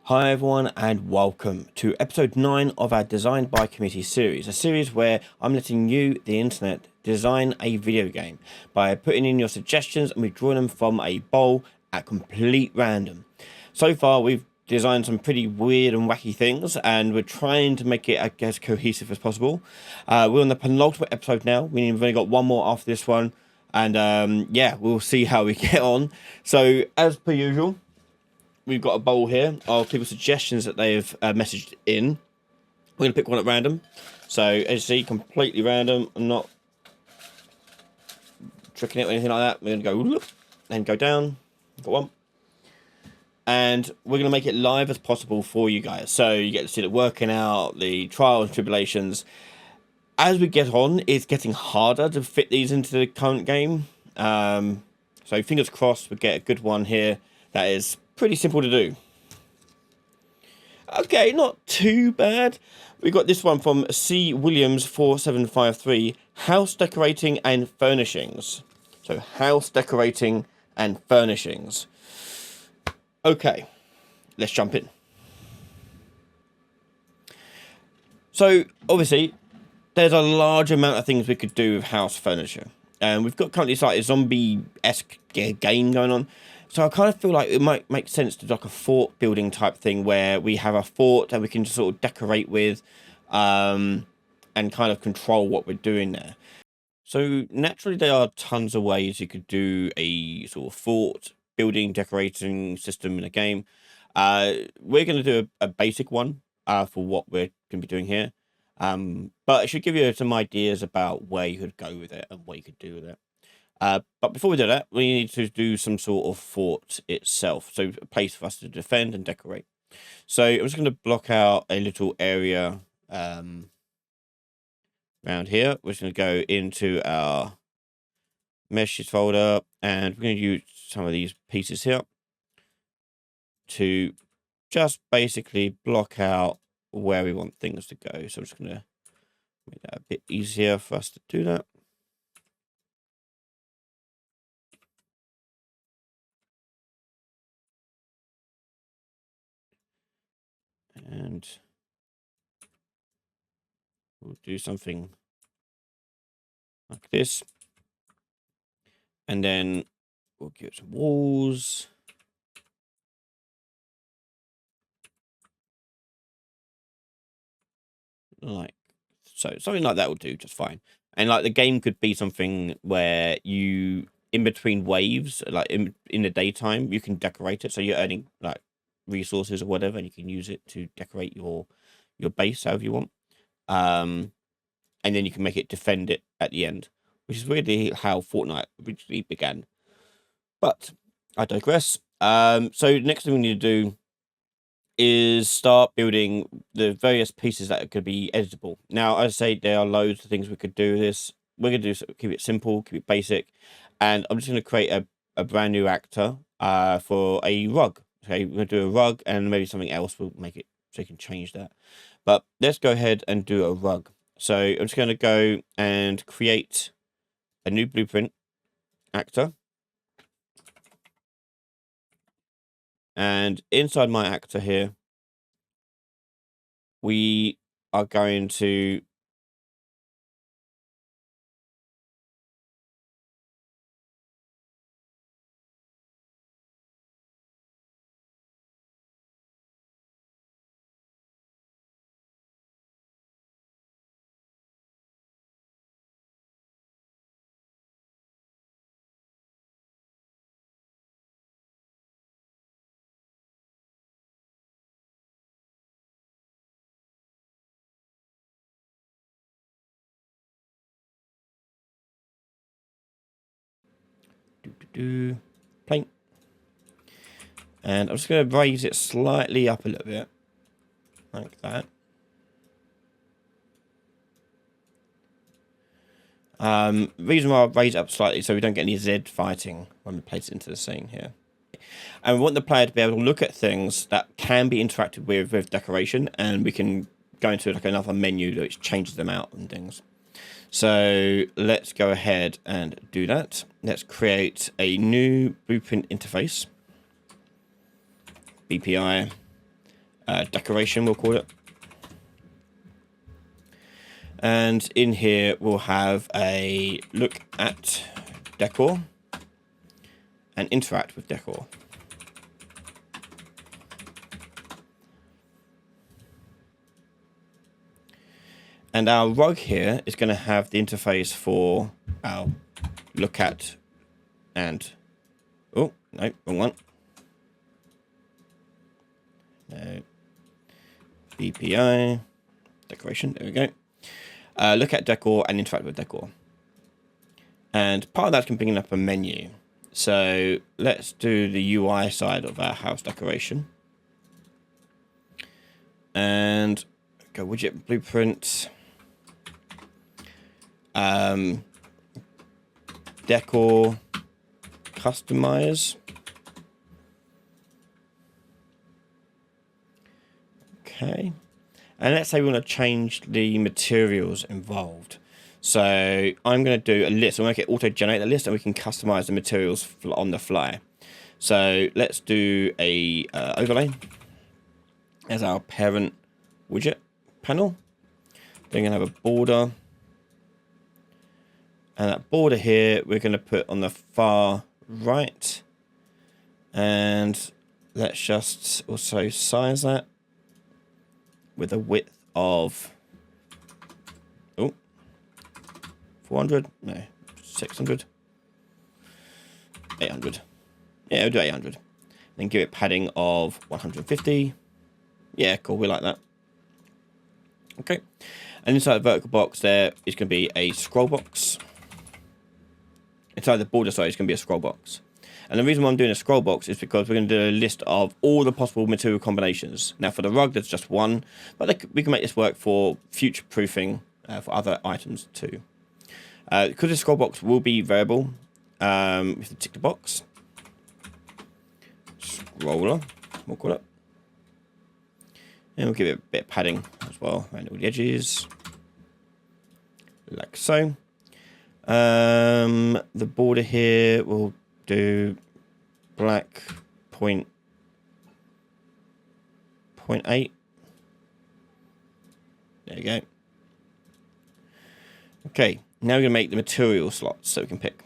Hi everyone and welcome to episode 9 of our Design by Committee series, a series where I'm letting you, the internet, design a video game by putting in your suggestions and we draw them from a bowl at complete random. So far we've designed some pretty weird and wacky things and we're trying to make it as cohesive as possible. We're on the penultimate episode now. We've only got one more after this one and yeah, we'll see how we get on. So as per usual, we've got a bowl here of people's suggestions that they've messaged in. We're going to pick one at random. So, as you see, completely random. I'm not tricking it or anything like that. We're going to go whoop, and go down. Got one. And we're going to make it live as possible for you guys. So, you get to see it working out, the trials and tribulations. As we get on, it's getting harder to fit these into the current game. So, fingers crossed we get a good one here that is pretty simple to do. Okay, not too bad. We got this one from C. Williams 4753, house decorating and furnishings. So house decorating and furnishings. Okay, let's jump in. So obviously, there's a large amount of things we could do with house furniture. And we've got currently like a zombie-esque game going on. So I kind of feel like it might make sense to do like a fort building type thing where we have a fort that we can just sort of decorate with and kind of control what we're doing there. So naturally there are tons of ways you could do a sort of fort building decorating system in a game. We're going to do a basic one for what we're going to be doing here. But it should give you some ideas about where you could go with it and what you could do with it. But before we do that, we need to do some sort of fort itself. So a place for us to defend and decorate. So I'm just going to block out a little area around here. We're just going to go into our meshes folder and we're going to use some of these pieces here to just basically block out where we want things to go. So I'm just going to make that a bit easier for us to do that. And we'll do something like this. And then we'll give it some walls. Like so. Something like that will do just fine. And like the game could be something where you, in between waves, like in the daytime, you can decorate it. So you're earning like resources or whatever, and you can use it to decorate your base however you want. And then you can make it defend it at the end, which is really how Fortnite originally began. But I digress. So next thing we need to do is start building the various pieces that could be editable. Now, as I say, there are loads of things we could do with this. We're going to do keep it simple, keep it basic, and I'm just going to create a brand new actor for a rug. Okay, we're going to do a rug and maybe something else will make it so you can change that. But let's go ahead and do a rug. So I'm just going to go and create a new blueprint actor. And inside my actor here, we are going to paint. And I'm just going to raise it slightly up a little bit, like that. Reason why I raise it up slightly so we don't get any Z fighting when we place it into the scene here. And we want the player to be able to look at things that can be interacted with decoration, and we can go into like another menu which changes them out and things. So let's go ahead and do that. Let's create a new blueprint interface. BPI. decoration, we'll call it. And in here, we'll have a look at decor and interact with decor. And our rug here is going to have the interface for our look at and... Oh, no, wrong one. No. BPI. Decoration, there we go. Look at decor and interact with decor. And part of that's bringing up a menu. So let's do the UI side of our house decoration. And go widget blueprint. Decor customize. Okay. And let's say we want to change the materials involved. So I'm going to do a list. I'm going to make it auto-generate the list, and we can customize the materials on the fly. So let's do a overlay as our parent widget panel. Then we're going to have a border. And that border here, we're going to put on the far right. And let's just also size that with a width of 400, no, 600, 800. Yeah, we'll do 800. Then give it padding of 150. Yeah, cool, we like that. Okay, and inside the vertical box there is going to be a scroll box. Inside the border side is going to be a scroll box. And the reason why I'm doing a scroll box is because we're going to do a list of all the possible material combinations. Now for the rug, there's just one, but we can make this work for future proofing for other items too. Because the scroll box will be variable, we have to tick the box. Scroller, we'll call it. And we'll give it a bit of padding as well around all the edges. Like so. The border here will do black 0.8. There you go. Okay, now we're going to make the material slots so we can pick.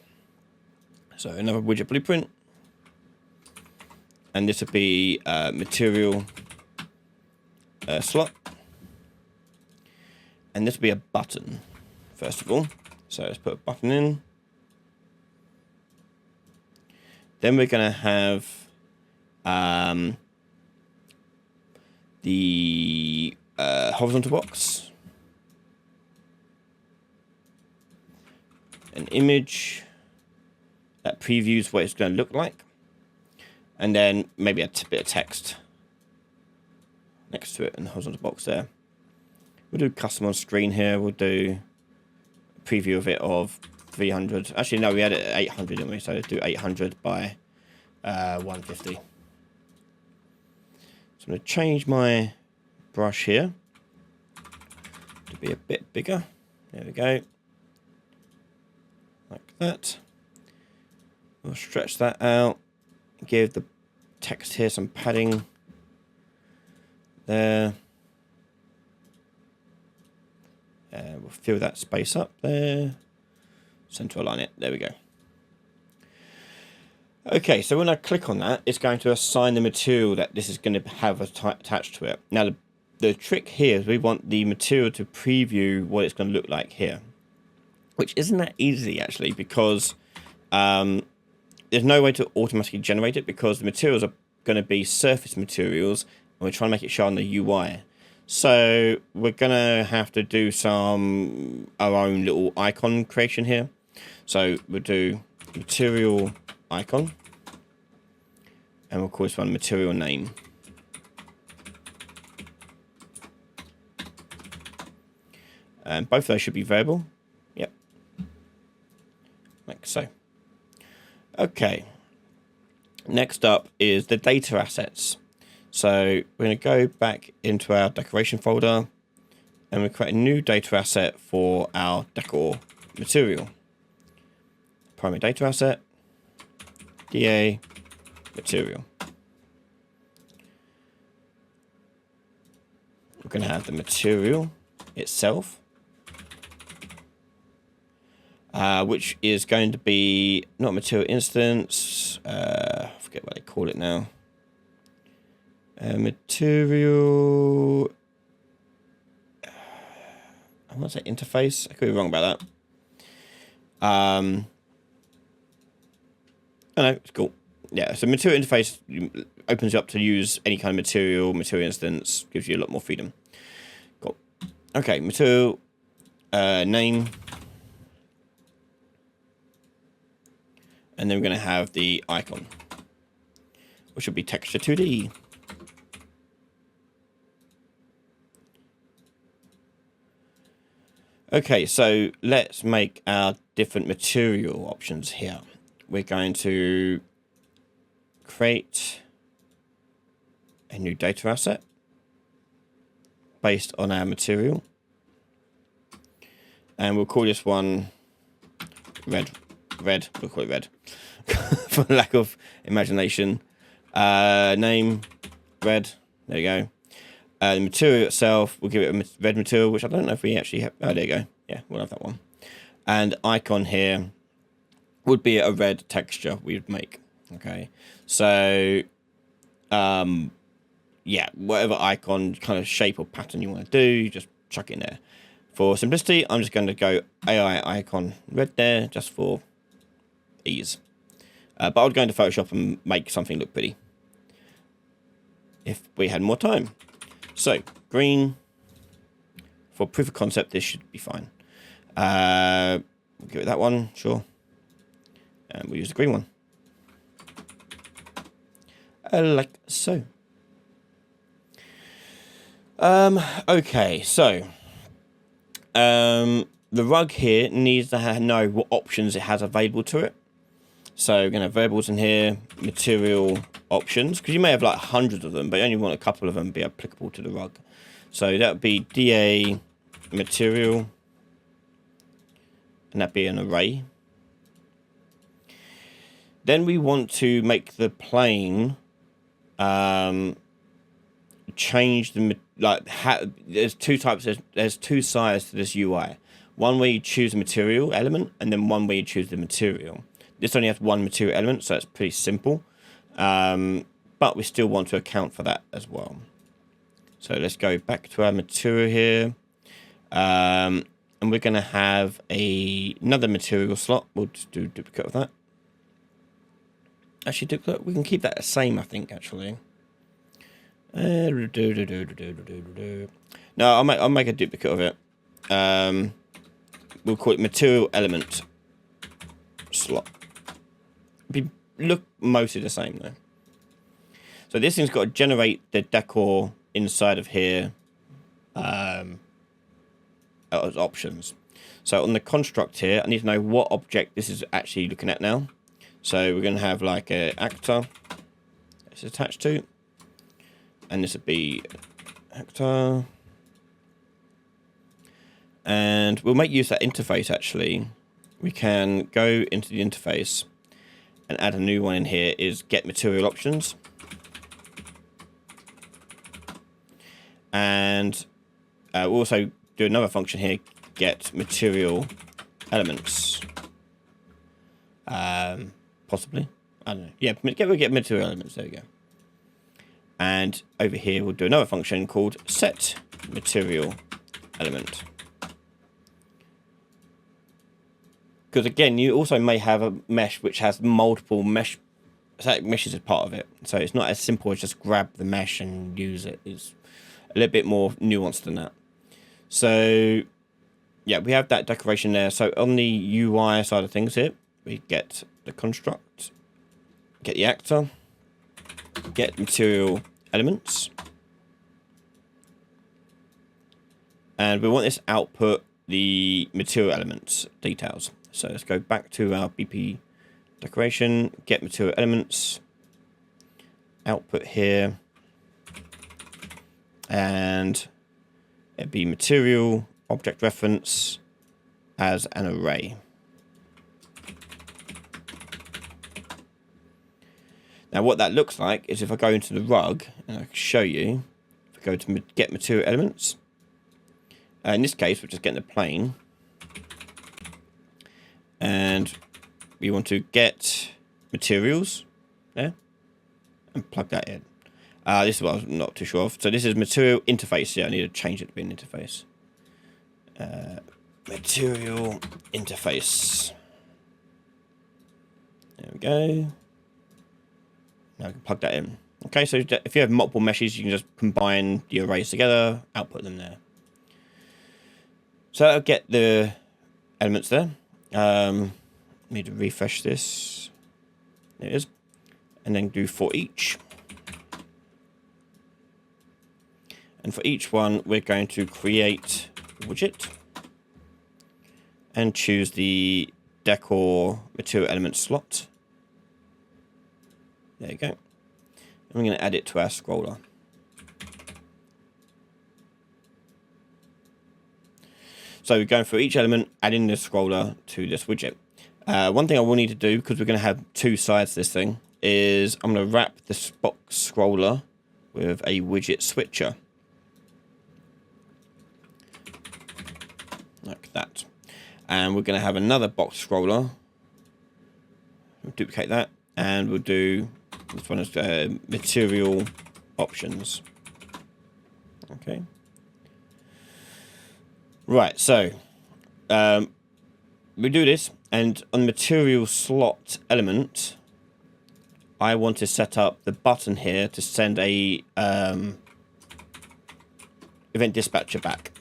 So another widget blueprint. And this would be material slot. And this will be a button, first of all. So let's put a button in. Then we're going to have the horizontal box. An image that previews what it's going to look like. And then maybe a bit of text next to it in the horizontal box there. We'll do custom on screen here. We'll do a preview of it of 300. Actually, no, we had it at 800, didn't we? So let's do 800 by 150. So I'm going to change my brush here to be a bit bigger. There we go. Like that. We'll stretch that out. Give the text here some padding. There. We'll fill that space up there. Center align it. There we go. Okay, so when I click on that, it's going to assign the material that this is going to have attached to it. Now, the trick here is we want the material to preview what it's going to look like here, which isn't that easy, actually, because there's no way to automatically generate it because the materials are going to be surface materials, and we're trying to make it show on the UI. So we're going to have to do our own little icon creation here. So we'll do material icon, and we'll call this one material name. And both of those should be variable. Yep. Like so. Okay. Next up is the data assets. So we're going to go back into our decoration folder, and we create a new data asset for our decor material. Primary data asset, DA material. we're going to have the material itself, which is going to be not material instance. I forget what they call it now. Material. I want to say interface. I could be wrong about that. I know, it's cool. Yeah, so material interface opens you up to use any kind of material instance, gives you a lot more freedom. Cool. Okay, material name. And then we're going to have the icon, which will be texture 2D. Okay, so let's make our different material options here. We're going to create a new data asset based on our material. And we'll call this one red. We'll call it red for lack of imagination. Name red. There you go. The material itself, we'll give it a red material, which I don't know if we actually have. Oh, there you go. Yeah, we'll have that one. And icon here would be a red texture we would make. Okay, so yeah, whatever icon kind of shape or pattern you want to do, you just chuck it in there. For simplicity, I'm just going to go AI icon red there, just for ease. But I would go into Photoshop and make something look pretty if we had more time. So green, for proof of concept, this should be fine. We'll give it that one, sure. And we'll use the green one. Like so. Okay, so the rug here needs to know what options it has available to it. So we're going to have variables in here, material options, because you may have like hundreds of them, but you only want a couple of them to be applicable to the rug. So that would be DA material, and that'd be an array. Then we want to make the plane change the there's two types. There's two sides to this UI. One where you choose a material element, and then one where you choose the material. This only has one material element, so it's pretty simple. But we still want to account for that as well. So let's go back to our material here. And we're going to have another material slot. We'll just do a duplicate of that. Actually, duplicate, we can keep that the same, I think, actually. No, I'll make a duplicate of it. We'll call it material element slot. Look mostly the same though. So this thing's got to generate the decor inside of here as options. So on the construct here, I need to know what object this is actually looking at now. So we're going to have like a actor it's attached to, and this would be actor. And we'll make use of that interface actually. We can go into the interface and add a new one in here, is get material options. And we'll also do another function here, get material elements. Possibly. I don't know. Yeah, we'll get material elements. There we go. And over here, we'll do another function called set material element. Because again, you also may have a mesh which has multiple meshes as part of it. So it's not as simple as just grab the mesh and use it. It's a little bit more nuanced than that. So yeah, we have that decoration there. So on the UI side of things here, we get the construct, get the actor, get material elements. And we want this output the material elements details. So let's go back to our BP decoration, get material elements, output here, and it'd be material object reference as an array. Now what that looks like is if I go into the rug and I show you, if I go to get material elements. In this case, we're just getting the plane. And we want to get materials there and plug that in. This is what I'm not too sure of. So this is material interface. Yeah, I need to change it to be an interface. Material interface. There we go. Now we can plug that in. Okay, so if you have multiple meshes, you can just combine the arrays together, output them there. So that'll get the elements there. Need to refresh this. There it is. And then do for each. And for each one, we're going to create a widget and choose the decor material element slot. There you go. And we're going to add it to our scroller. So we're going for each element, adding the scroller to this widget. One thing I will need to do, because we're going to have two sides to this thing, is I'm going to wrap this box scroller with a widget switcher. Like that. And we're going to have another box scroller. We'll duplicate that. And we'll do, this one is material options. Okay. Right, so we do this, and on the material slot element, I want to set up the button here to send a event dispatcher back.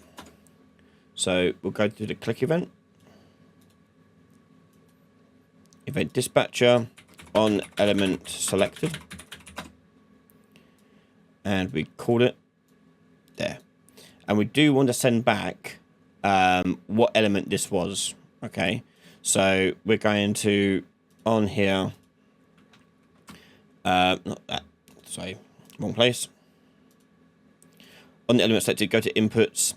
So we'll go to the click event, event dispatcher on element selected, and we call it there. And we do want to send back what element this was. Okay, so we're going to on here, not that, sorry, wrong place. On the element selected, go to inputs.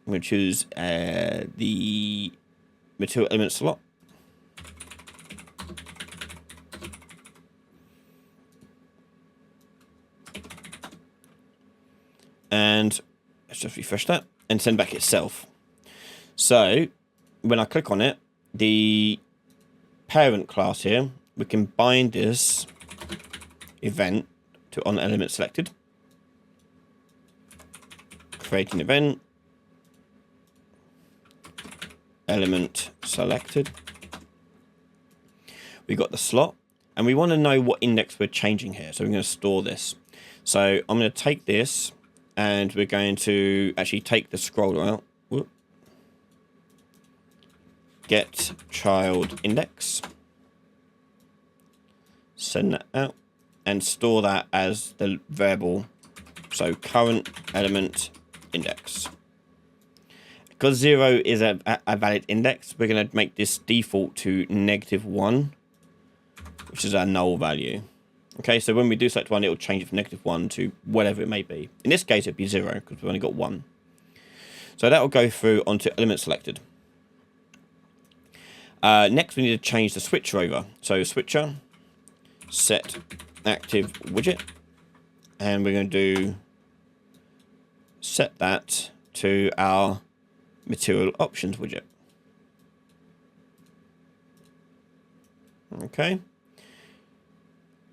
I'm going to choose the material element slot. And let's just refresh that and send back itself. So when I click on it, the parent class here, we can bind this event to on element selected. Create an event. Element selected. We got the slot, and we want to know what index we're changing here. So we're going to store this. So I'm going to take this, and we're going to actually take the scroller out. Whoop. Get child index. Send that out, and store that as the variable. So current element index. Because 0 is a valid index, we're going to make this default to -1, which is our null value. Okay, so when we do select 1, it will change it from -1 to whatever it may be. In this case, it'd be 0, because we've only got 1. So that will go through onto element selected. Next, we need to change the switcher over. So switcher, set active widget, and we're going to do set that to our material options widget. Okay.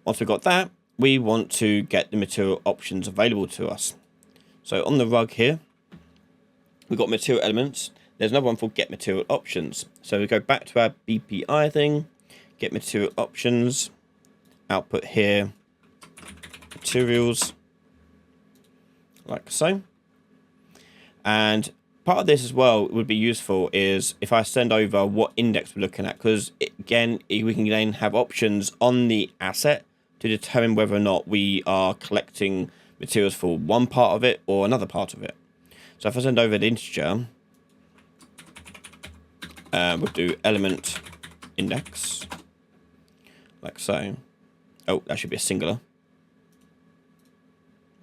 Once we've got that, we want to get the material options available to us. So on the rug here, we've got material elements. There's another one for get material options. So we go back to our BPI thing, get material options, output here, materials, like so. And part of this as well would be useful is if I send over what index we're looking at, because again, we can then have options on the asset to determine whether or not we are collecting materials for one part of it or another part of it. So if I send over the integer, we'll do element index, like so. Oh, that should be a singular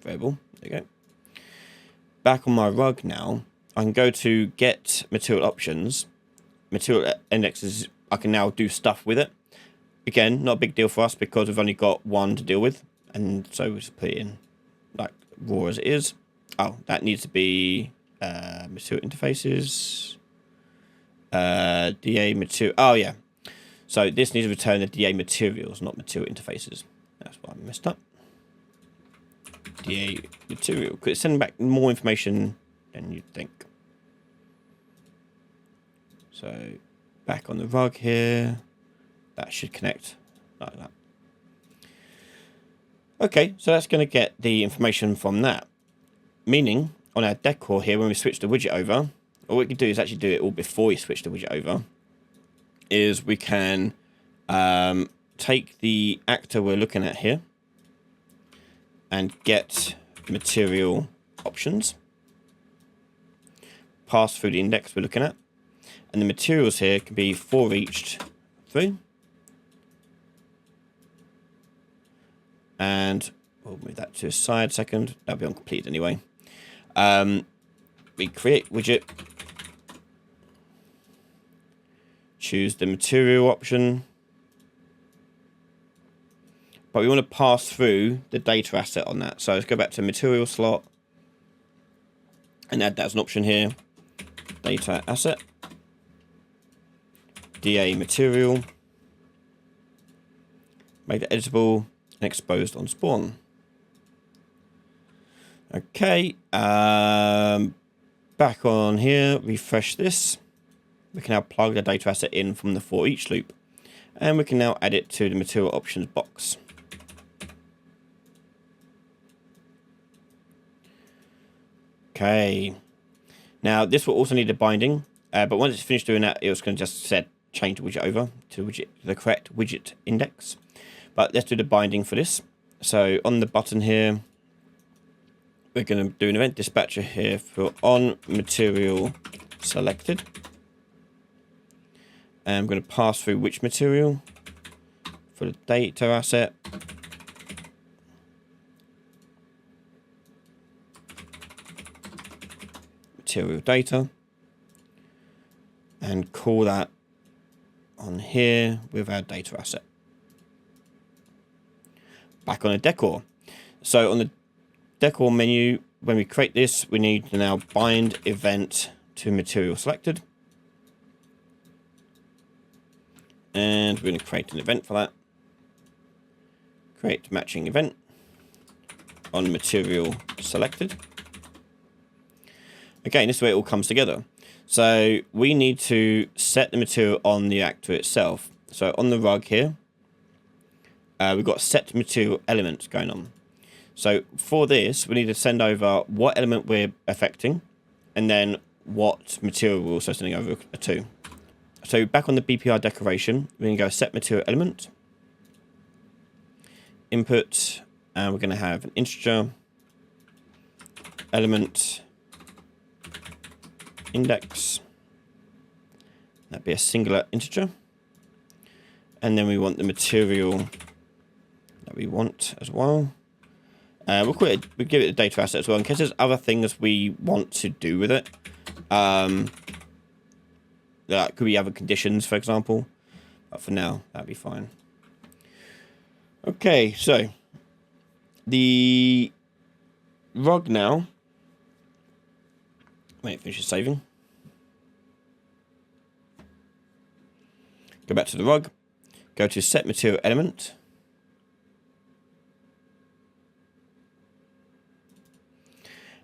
variable. There you go. Back on my rug now, I can go to get material options. Material indexes, I can now do stuff with it. Again, not a big deal for us because we've only got one to deal with. And so we just put it in like raw as it is. Oh, that needs to be material interfaces. DA material. Oh, yeah. So this needs to return the DA materials, not material interfaces. That's why I messed up. DA material. Could it send back more information than you'd think? So back on the rug here. That should connect like that. Okay, so that's going to get the information from that. Meaning, on our decor here, when we switch the widget over, all we can do is actually do it all before we switch the widget over, is we can take the actor we're looking at here and get material options, pass through the index we're looking at, and the materials here can be for each through. And we'll move that to a side second. That'll be uncompleted anyway. We create widget. Choose the material option. But we want to pass through the data asset on that. So let's go back to material slot and add that as an option here. Data asset. DA material. Make it editable. Exposed on spawn. Okay, back on here, refresh this. We can now plug the data asset in from the for each loop, and we can now add it to the material options box. Okay, now this will also need a binding, but once it's finished doing that, it's going to just change the widget over to the correct widget index. But let's do the binding for this. So on the button here, we're going to do an event dispatcher here for on material selected. And I'm going to pass through which material for the data asset. Material data. And call that on here with our data asset. Back on the decor. So on the decor menu, when we create this, we need to now bind event to material selected. And we're going to create an event for that. Create matching event on material selected. Again, this is where it all comes together. So we need to set the material on the actor itself. So on the rug here, we've got set material elements going on. So for this, we need to send over what element we're affecting and then what material we're also sending over to. So back on the BPR decoration, we're going to go set material element, input, and we're going to have an integer element index. That'd be a singular integer. And then we want the material that we want as well. We'll give it a data asset as well in case there's other things we want to do with it. That could be other conditions, for example. But for now, that'd be fine. Okay, so the rug now. Wait, it finishes saving. Go back to the rug. Go to set material element.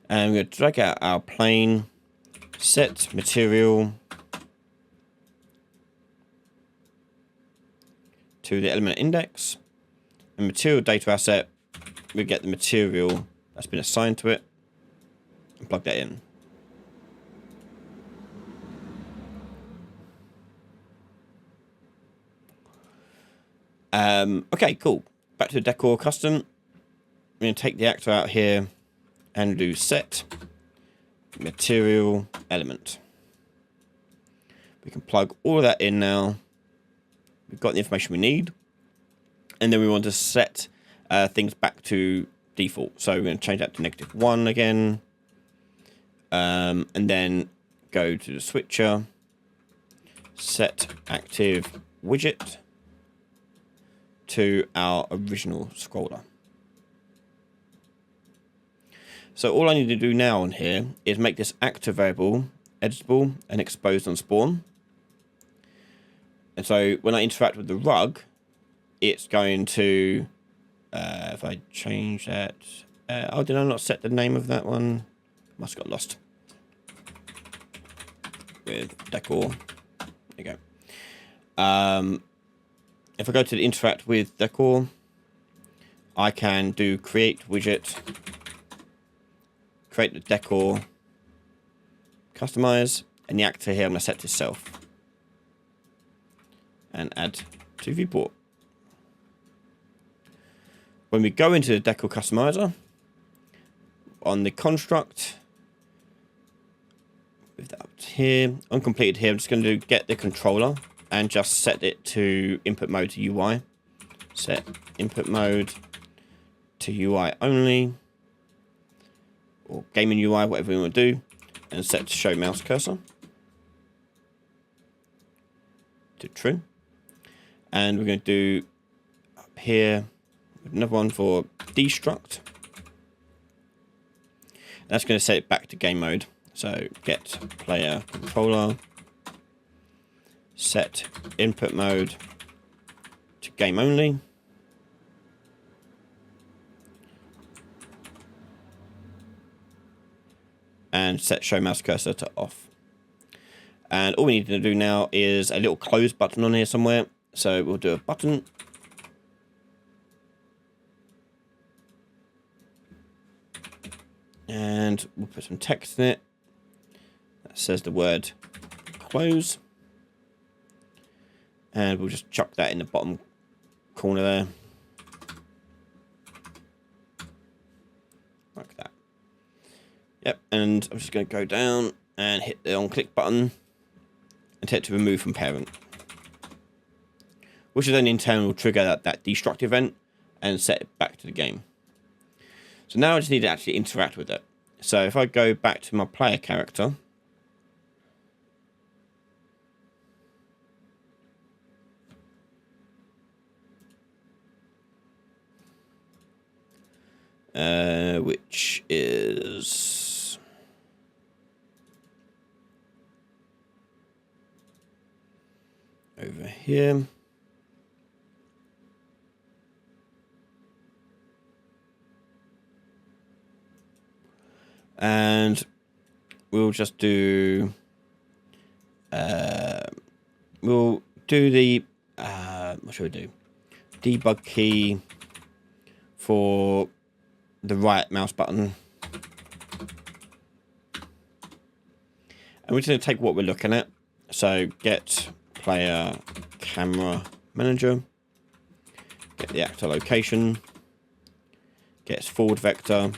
And I'm going to drag out our plane, set material to the element index, and material data asset, we get the material that's been assigned to it, and plug that in. Okay, cool. Back to the decor custom. I'm going to take the actor out here and do set material element. We can plug all of that in now. We've got the information we need. And then we want to set things back to default. So we're going to change that to -1 again. And then go to the switcher. Set active widget to our original scroller. So all I need to do now on here is make this active variable editable and exposed on spawn. And so when I interact with the rug, it's going to, if I change that, oh, did I not set the name of that one? Must have got lost. With decor, there you go. If I go to the interact with decor, I can do create widget, create the decor, customize, and the actor here I'm going to set to self. And add to viewport. When we go into the decor customizer, on the construct, with that up here, uncompleted here, I'm just going to get the controller and just set it to input mode to UI. Set input mode to UI only, or gaming UI, whatever we want to do, and set to show mouse cursor to true. And we're going to do up here another one for destruct. That's going to set it back to game mode. So get player controller, set input mode to game only. And set show mouse cursor to off. And all we need to do now is a little close button on here somewhere. So we'll do a button. And we'll put some text in it. That says the word close. And we'll just chuck that in the bottom corner there. Like that. Yep, and I'm just going to go down and hit the on-click button and hit to remove from parent. Which is then in turn will trigger that destruct event and set it back to the game. So now I just need to actually interact with it. So if I go back to my player character, which is over here. And we'll just do, we'll do the, what should we do? Debug key for the right mouse button. And we're just going to take what we're looking at. So get player camera manager, get the actor location, get forward vector,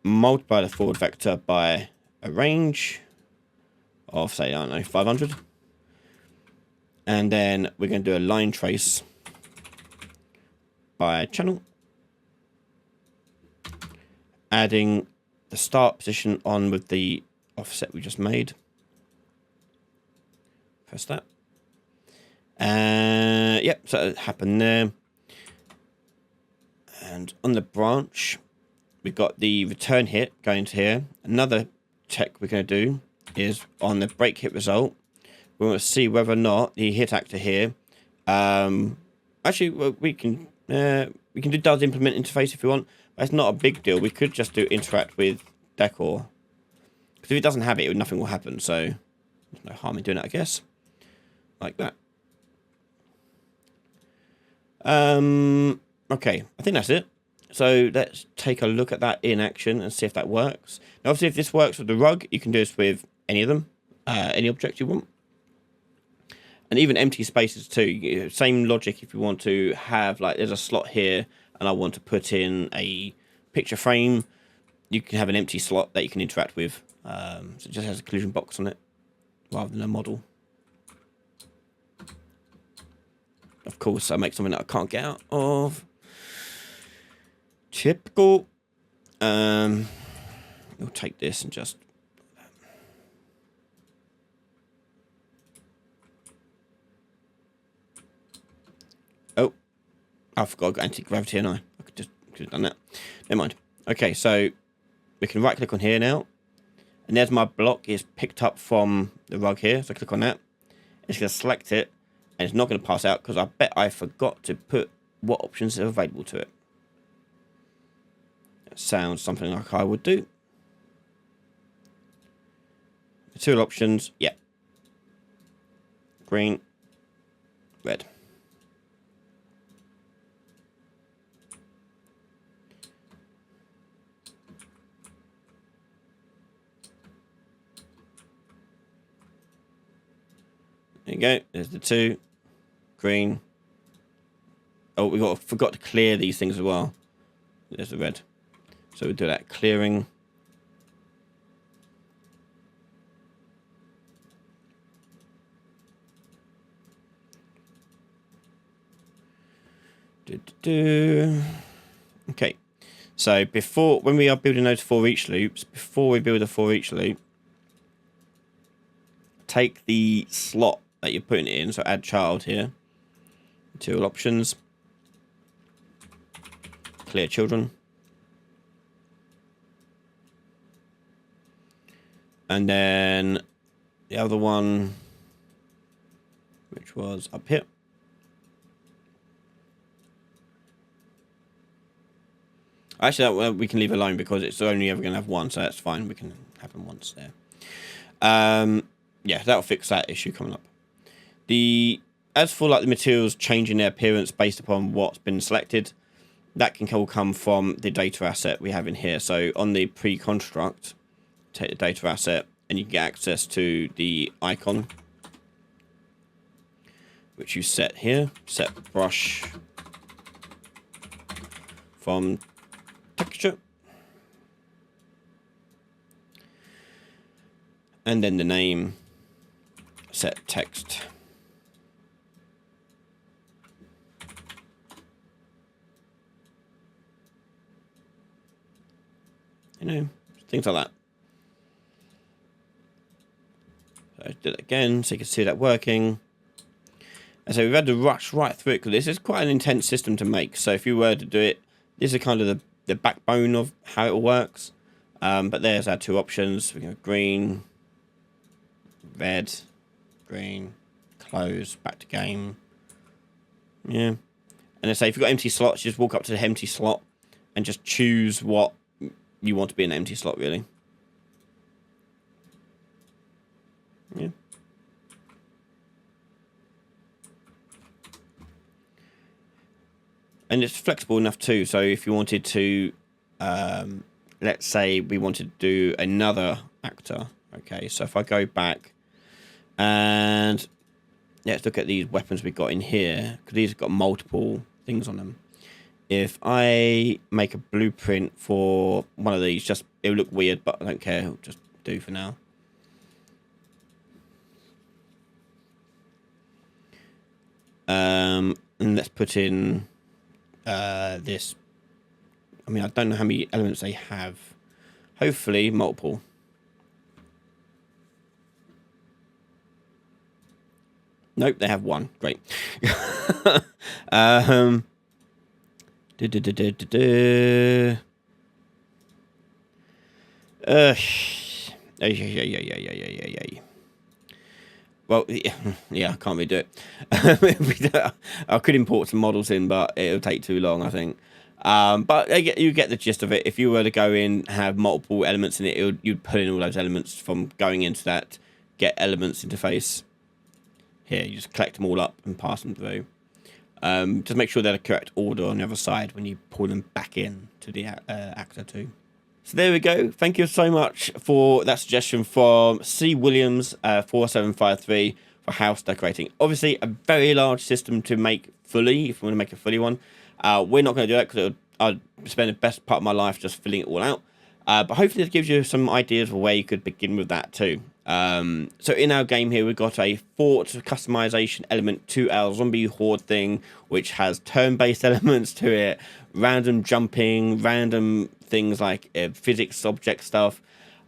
multiply the forward vector by a range of, say, I don't know, 500. And then we're going to do a line trace by channel, adding the start position on with the offset we just made. Press that. Yep, so it happened there. And on the branch, we've got the return hit going to here. Another check we're going to do is on the break hit result. We want to see whether or not the hit actor here. Actually, well, we can do does implement interface if we want. But it's not a big deal. We could just do interact with decor. Because if it doesn't have it, nothing will happen. So there's no harm in doing it, I guess. Like that. Okay, I think that's it. So let's take a look at that in action and see if that works. Now, obviously, if this works with the rug, you can do this with any of them, any object you want. And even empty spaces too. Same logic if you want to have, like, there's a slot here and I want to put in a picture frame. You can have an empty slot that you can interact with. So it just has a collision box on it rather than a model. Of course, I make something that I can't get out of. Typical. We'll take this and just. Oh, I forgot I got anti-gravity, and I could just Could have done that. Never mind. Okay, so we can right click on here now. And there's my block. It's picked up from the rug here. So I click on that. It's going to select it. And it's not going to pass out because I bet I forgot to put what options are available to it. That sounds something like I would do. Material options. Yeah. Green. Red. There you go. There's the 2. Green. Oh, we forgot to clear these things as well. There's the red. So we do that clearing. Okay. So when we are building those for each loops, before we build a for each loop, take the slot that you're putting it in, so add child here, material options, clear children, and then the other one, which was up here, actually that we can leave alone because it's only ever going to have one, so that's fine. We can have them once there. Yeah, that'll fix that issue coming up. As for like the materials changing their appearance based upon what's been selected, that can all come from the data asset we have in here. So on the pre-construct, take the data asset and you get access to the icon, which you set here. Set brush from texture. And then the name, set text. You know, things like that. So I did it again so you can see that working. And so we've had to rush right through it because this is quite an intense system to make. So if you were to do it, this is kind of the backbone of how it all works. But there's our 2 options. We go green, red, green, close, back to game. Yeah. And I say if you've got empty slots, just walk up to the empty slot and just choose what you want to be an empty slot, really. Yeah. And it's flexible enough too, so if you wanted to, let's say we wanted to do another actor, okay, so if I go back and let's look at these weapons we've got in here, because these have got multiple things on them. If I make a blueprint for one of these, it'll look weird, but I don't care, it'll just do for now. And let's put in this. I mean, I don't know how many elements they have. Hopefully multiple. Nope, they have 1. Great. Yeah. Well, yeah, I can't really do it. I could import some models in, but it'll take too long, I think. But you get the gist of it. If you were to go in, have multiple elements in it, you'd put in all those elements from going into that get elements interface. Here, you just collect them all up and pass them through. Just make sure they're the correct order on the other side when you pull them back in to the actor too. So there we go. Thank you so much for that suggestion from C. Williams 4753 for house decorating. Obviously, a very large system to make fully, if you want to make a fully one. We're not going to do that because I'd spend the best part of my life just filling it all out. But hopefully this gives you some ideas of where you could begin with that too. So in our game here, we've got a fort customization element to our zombie horde thing, which has turn-based elements to it, random jumping, random things like physics object stuff.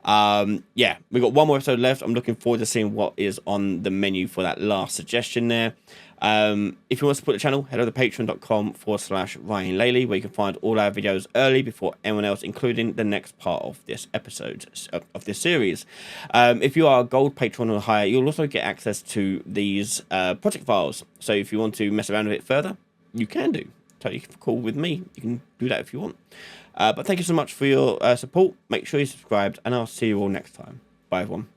Yeah, we've got one more episode left. I'm looking forward to seeing what is on the menu for that last suggestion there. If you want to support the channel, head over to patreon.com/Ryan Laley, where you can find all our videos early before anyone else, including the next part of this episode of this series. If you are a gold patron or higher, you'll also get access to these project files. So if you want to mess around with it further, you can do. Totally cool with me. You can do that if you want. But thank you so much for your support. Make sure you're subscribed, and I'll see you all next time. Bye, everyone.